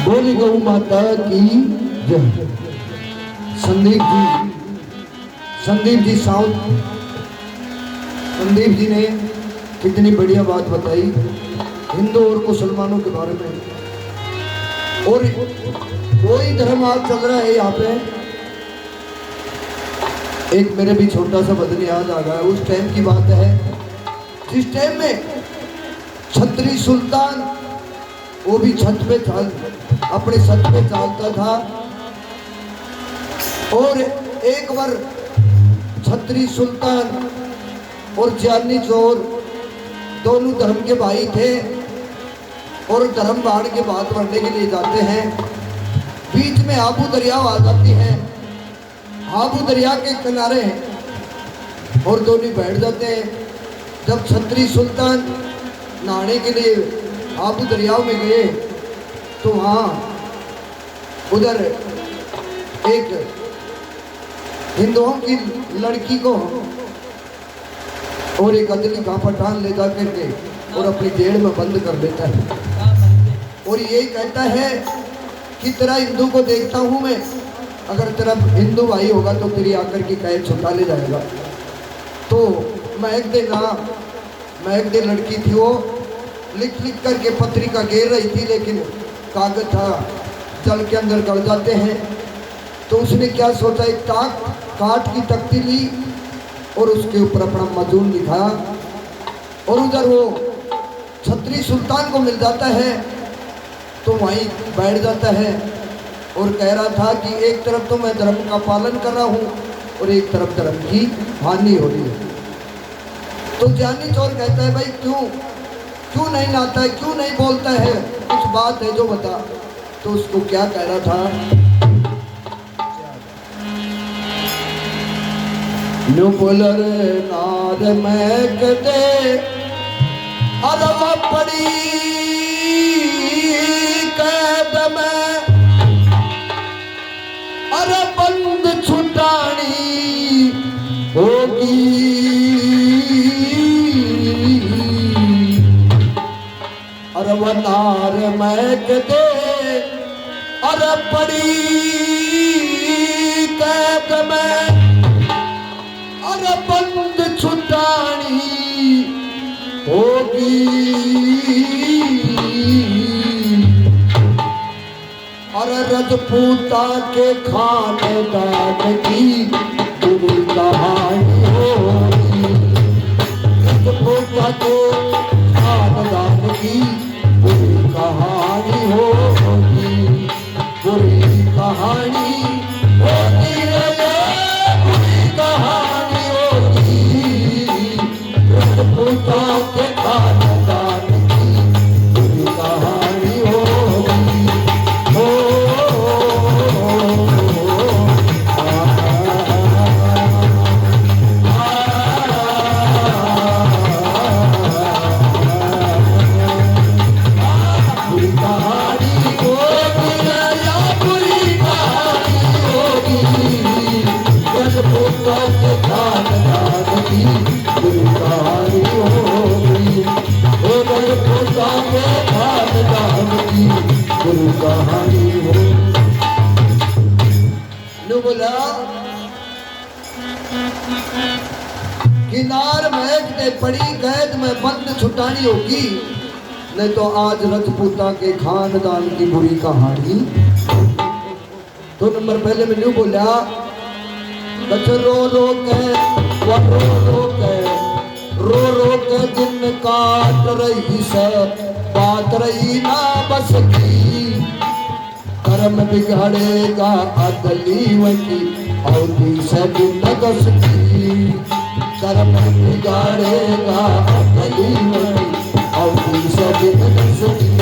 बोली गौ माता की जय। संदीप जी साउथ, संदीप जी ने कितनी बढ़िया बात बताई हिंदू और मुसलमानों के बारे में। और कोई धर्म आज चल रहा है यहाँ पे। एक मेरे भी छोटा सा बदन याद आ गया, उस टाइम की बात है जिस टाइम में छत्री सुल्तान वो भी छत पे अपने छत पे चलता था। और एक बार छत्री सुल्तान और जानी चोर दोनों धर्म के भाई थे और धर्म बाढ़ के बात बढ़ने के लिए जाते हैं। बीच में आबू दरिया आ जाती है, आबू दरिया के किनारे और दोनों बैठ जाते हैं। जब छत्री सुल्तान नहाने के लिए आबू दरियाओं में गए तो वहाँ उधर एक हिंदुओं की लड़की को और एक अदली का पठान ले जाकर के और अपनी जेल में बंद कर देता है और ये कहता है कि तेरा हिंदू को देखता हूँ मैं, अगर तेरा हिंदू भाई होगा तो तेरी आकर की कैद छुटा ले जाएगा। तो महक दे लड़की थी, वो लिख करके पत्रिका घेर रही थी, लेकिन कागज था जल के अंदर गल जाते हैं। तो उसने क्या सोचा, एक काट की तख्ती ली और उसके ऊपर अपना मजून लिखा और उधर वो छत्री सुल्तान को मिल जाता है तो वहीं बैठ जाता है और कह रहा था कि एक तरफ तो मैं धर्म का पालन कर रहा हूँ और एक तरफ धर्म की हानि हो रही है। तो जानी चोर कहता है, भाई क्यों नहीं लाता है, क्यों नहीं बोलता है, कुछ बात है जो बता। तो उसको क्या कह रहा था, नुपुलर नार महक दे अरवा पड़ी कैद में, अरे बंद छुटानी होगी, अरवा नार महक दे अरे पड़ी कैद में, अरे बंद छुटानी होगी, अरे रजपूता के खानदान की बुरी कहानी होगी, रजपूता के खानदान की बुरी कहानी होगी, बुरी कहानी होगी, बुरी कहानी होगी, रजपूता के खानदान की बुरी कहानी होगी। बोला किनार महक दे पड़ी कैद में बंद छुटानी होगी, नहीं तो आज रजपूता के खानदान की बुरी कहानी। तो नंबर पहले में न्यू बोला, रो रो के दिन काट रही से बात रही ना बस की, कर्म बिगड़ेगा अदली की औधी से नगस की, कर्म बिगाड़ेगा अदली की औधी से नगस की,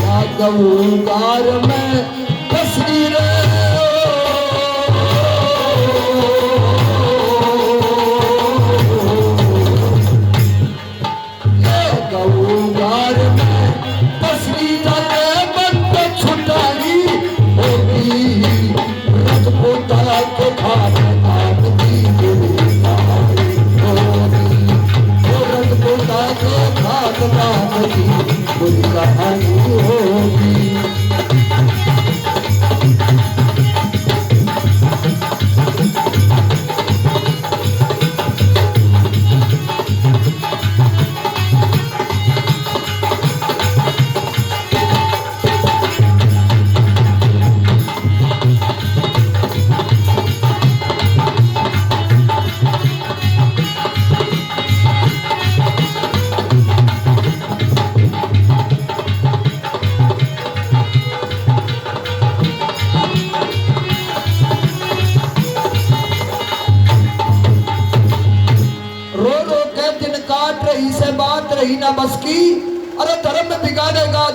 या गऊगार में तस्वीर बुरी कहानी हो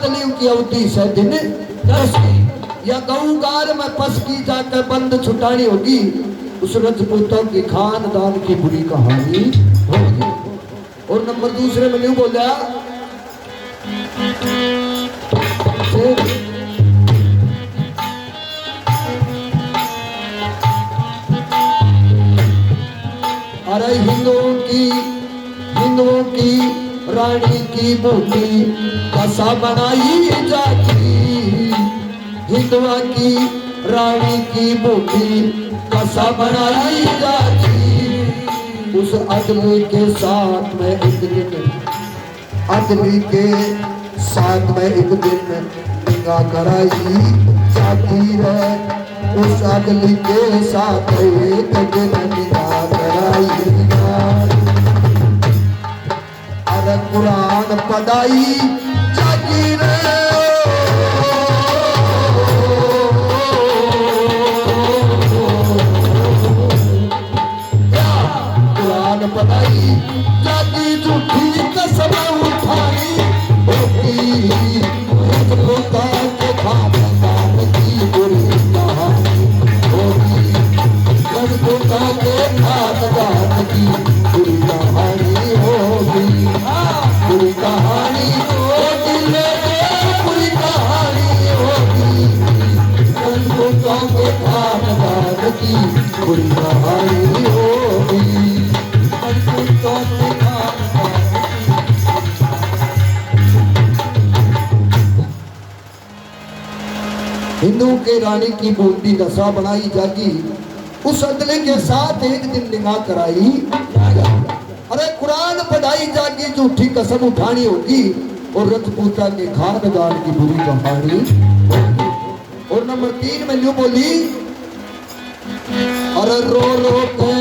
कलयुग की अवधि से दिन 10 की, या गऊगार में पस की जाकर बंद छुटानी होगी, उस रजपूतों की खानदान की बुरी कहानी होगी। और नंबर दूसरे में न्यू बोला अरे हिंदुओं की रानी की बूटी कसा बनाई जाती, हिंदुआ की रानी की बूटी कसा बनाई जाती। उस आदमी के साथ में एक दिन, आदमी के साथ में एक दिन निगाह कराई जाती है, उस आदमी के साथ एक दिन निगाह कराई जाती। अरे कुरान पढ़ाई जाती रे, पढ़ाई जाती, झूठी कसम उठाई होती, रजपूता के खानदान की बुरी कहानी होगी, रजपूता के खानदान की बुरी कहानी होगी, बुरी कहानी होगी, बुरी कहानी होगी, रजपूता के खानदान की बुरी कहानी होगी। हिंदू के रानी की बूटी दशा बनाई जागी, उस अदले के साथ एक दिन निगाह कराई। अरे कुरान पढ़ाई जागी, झूठी कसम उठानी होगी, और रजपूता के खानदान की बुरी कहानी होगी। और नंबर 3 में न्यू बोली अरे रो रो के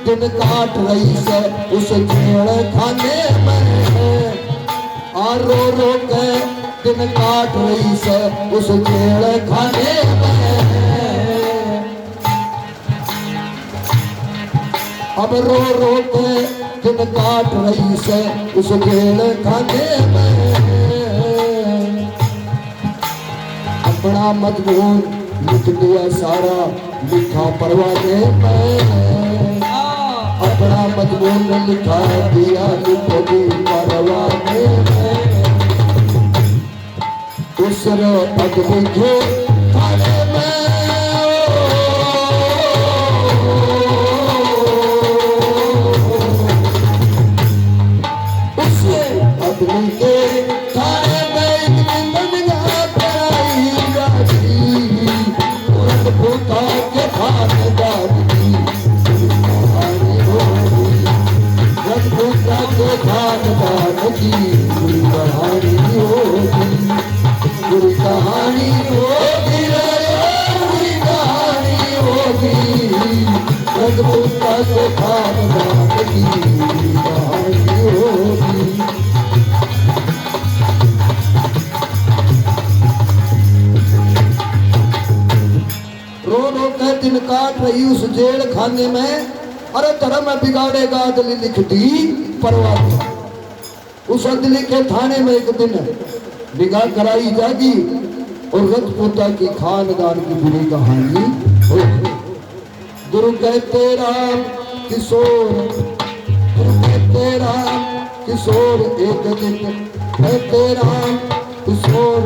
दिन काट रही से उस जेल खाने में, रो रो के दिन काट रही से उस जेल खाने में। अब रो रो के दिन काट रही से उस जेल खाने में, अपना मजबूर लिख दिया सारा लिखा परवाने में, अपना मजबूर लिखा दिया लिखी परवाने में। उस आदमी के थाने में, उस आदमी के थाने में एक दिन निगाह कराई जाती, रजपूता के खानदान की कहानी होगी, रजपूता के खानदान की बुरी कहानी होगी, बुरी कहानी होगी, बुरी कहानी होगी, रजपूता के खानदान की बुरी कहानी होगी। रो रो के दिन काट रही उस जेल खाने में, अरे धर्म बिगाड़ेगा अदली लिख दी परवाह। उस अदली के थाने में एक दिन निगाह कराई जागी, और रजपूता की खानदान की बुरी कहानी हो। गुरु कहते राम किशोर, गुरु कहते राम किशोर, एक दिन कहते राम किशोर,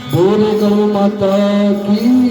बोलो गौ माता की